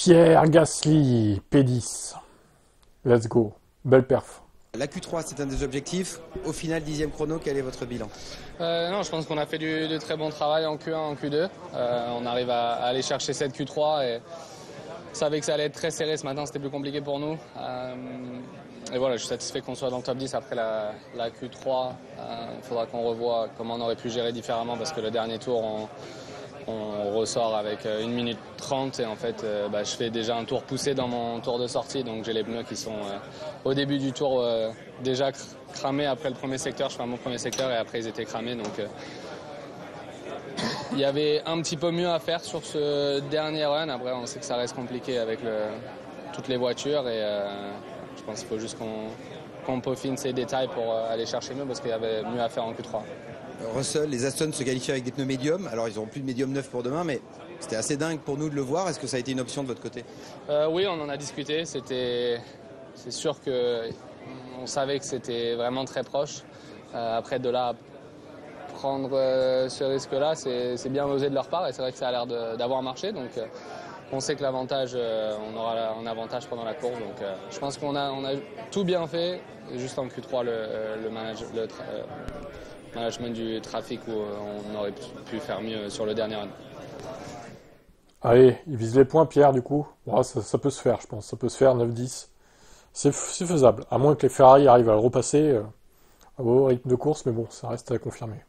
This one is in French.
Pierre Gasly, P10. Let's go. Belle perf. La Q3, c'est un des objectifs. Au final, 10e chrono, quel est votre bilan? Non, je pense qu'on a fait du très bon travail en Q1, en Q2. On arrive à aller chercher cette Q3 et on savait que ça allait être très serré ce matin, c'était plus compliqué pour nous. Et voilà, je suis satisfait qu'on soit dans le top 10 après la Q3. Il faudra qu'on revoie comment on aurait pu gérer différemment parce que le dernier tour, on ressort avec 1 minute 30 et en fait je fais déjà un tour poussé dans mon tour de sortie, donc j'ai les pneus qui sont au début du tour déjà cramés après le premier secteur. Je fais mon premier secteur et après ils étaient cramés, donc il y avait un petit peu mieux à faire sur ce dernier run. Après on sait que ça reste compliqué avec toutes les voitures et je pense qu'il faut juste qu'on peaufine ces détails pour aller chercher mieux parce qu'il y avait mieux à faire en Q3. Russell, les Aston se qualifient avec des pneus médiums. Alors, ils n'auront plus de médium 9 pour demain, mais c'était assez dingue pour nous de le voir. Est-ce que ça a été une option de votre côté? Oui, on en a discuté. C'est sûr qu'on savait que c'était vraiment très proche. Après, de là à prendre ce risque-là, c'est bien osé de leur part. Et c'est vrai que ça a l'air d'avoir marché. Donc, on sait que l'avantage, on aura un avantage pendant la course. Donc, je pense qu'on a tout bien fait. Et juste en Q3, le management du trafic où on aurait pu faire mieux sur le dernier run. Allez, il vise les points, Pierre, du coup. Bon, ça peut se faire, je pense. Ça peut se faire, 9-10. C'est faisable. À moins que les Ferrari arrivent à le repasser au rythme de course, mais bon, ça reste à confirmer.